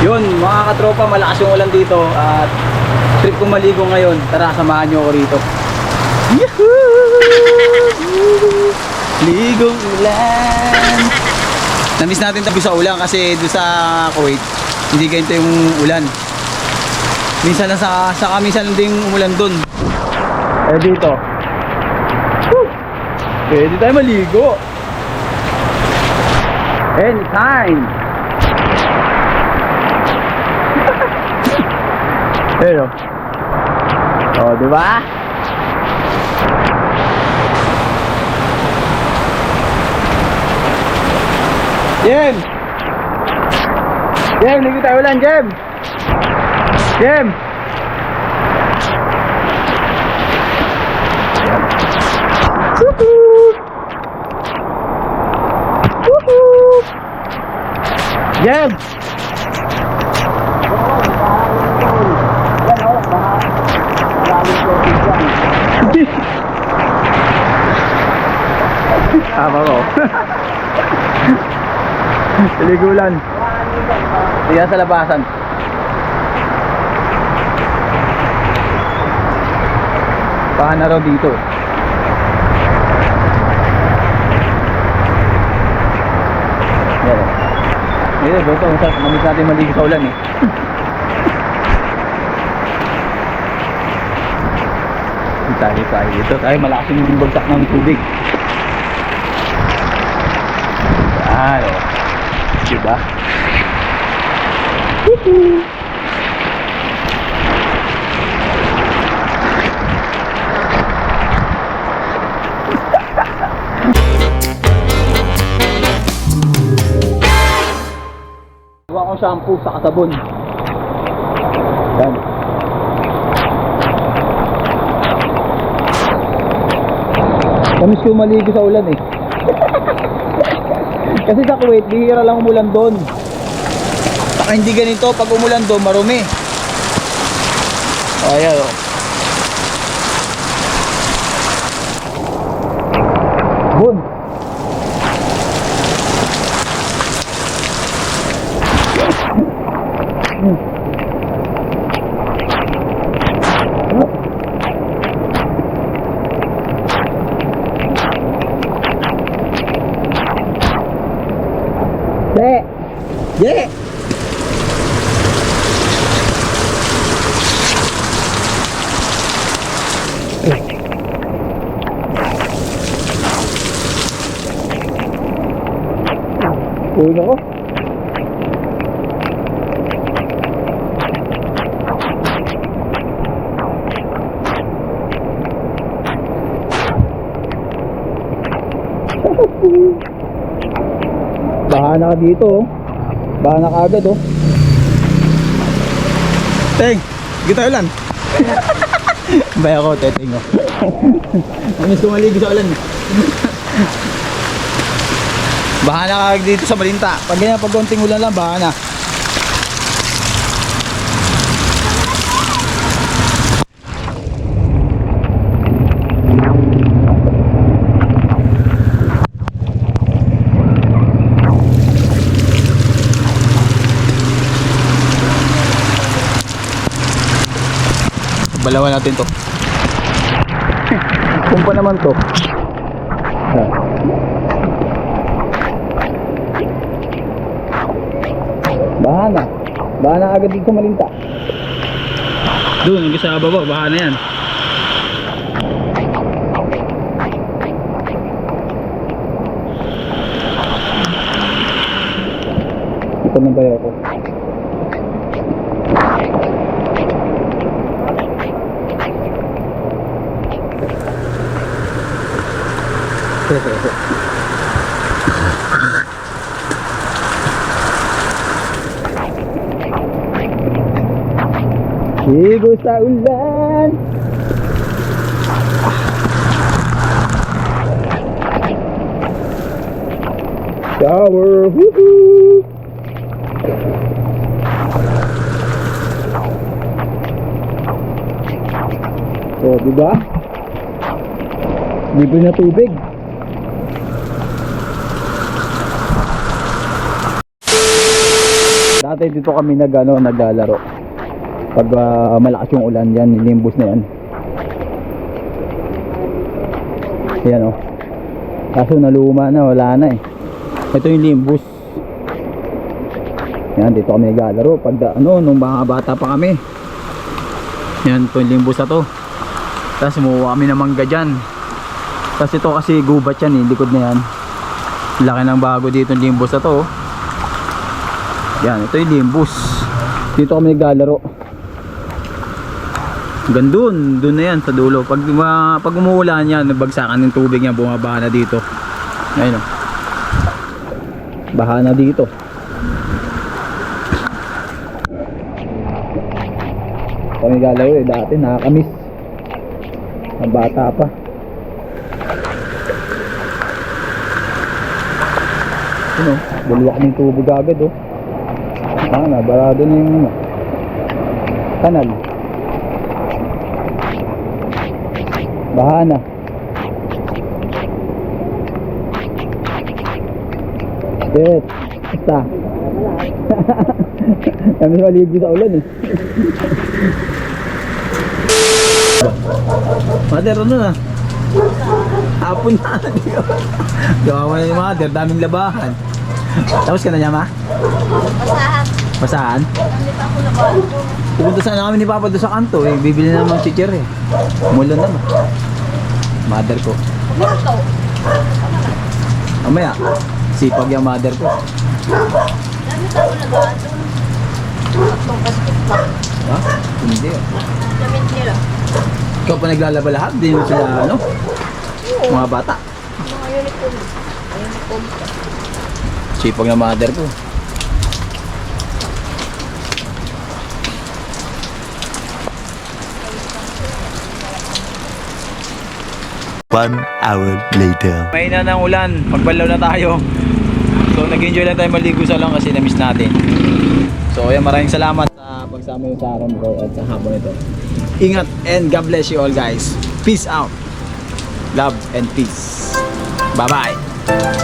Yun, mga katropa, malakas yung ulan dito at trip kong maligo ngayon. Tara, samahan nyo ako rito. Yahoo! Ligong ulan. Namiss natin tabi sa ulan kasi doon sa Kuwait hindi ganito yung ulan. Minsan lang minsan lang din umulan doon. Eh dito, pwede tayo maligo anytime. Pero oh, diba? Jem! Jem, ligo tayo ulan, Jem! Jem! Woohoo! Woohoo! Jem! Tama ko. Ligulan. Diyan sa labasan. Pahan na raw dito. Yan. Ngayon, dito, namiss natin maligo sa ulan eh. Tayo dito. Tayo malakas yung bagsak ng tubig. Yan o. Diba? Woohoo! Gawa ko shampoo sa kasabon. Yan. Kamis ko maligo sa ulan eh. Kasi sa Kuwait, bihira lang umulan doon. Saka hindi ganito, pag umulan doon, marumi. O, ayan o. Bun. Yeah. Uy nako. Bahan na ka dito oh. Bahan na ka agad oh. Teng, kita ulan. Bay ako, teteng oh. Namiss ko maligo sa ulan. Bahan na ka agad dito sa Malinta. Pag ganyan, pag konting ulan lang, bahan na. Balawan natin to. Kumpa naman to. Bahana. Bahana agad dito Malinta. Doon, hanggang sa baba, bahana yan. Ito na ba ako? Ligo sa ulan. Shower. Woohoo! Oh, diba? Libre na tubig. Dati dito kami naglalaro. Pag malakas yung ulan, yan, limbus na yan. Yan oh. Kaso naluma na, wala na eh. Ito yung limbus. Yan, dito kami naglalaro. Pag nung mga bata pa kami. Yan, ito yung limbus na to. Tapos umuha kami ng mangga dyan. Tapos ito kasi gubat yan eh, likod na yan. Laki ng bago dito yung limbus na to oh. Yan, ito yung limbus. Dito kami naglalaro. Gandun, dun na yan sa dulo. Pag umuulan yan, nagbagsakan ng tubig yan, bumabaha na dito. Ayun oh. Baha na dito. Kami galaw eh, dati nakakamiss. Ang bata pa. Ano, bulwak ng tubig agad oh. Barado na yung kanal. Baha na. Shit. Basta. Kami maligo sa ulan eh. Mother, ano na? Hapon na. Gawa mo na yung mother, daming labahan. Tapos ka na niya, ma? Basahan. Basahan? Hindi pa ako nabahan. Pupunta sana kami ni Papa doon sa kanto eh. Bibili na naman teacher eh. Mulan naman. Mother ko. Ikaw. Mamaya, sipag yung mother ko. Dami pa ako nabahan doon. Tatlong basket pa. Ha? Hindi oh. Damit nila. Ikaw pa naglalaba lahat? Hindi mo sila ano? Mga bata. Mga uniform. Uniform. Sipag ng mother ko. One hour later. May na ng ulan, magbalaw na tayo. So nag-enjoy lang tayo maligo sa lang kasi na-miss natin. So ayan, maraming salamat sa pagsama nyo sa araw ko at sa hapon ito. Ingat and God bless you all guys. Peace out. Love and peace. Bye bye.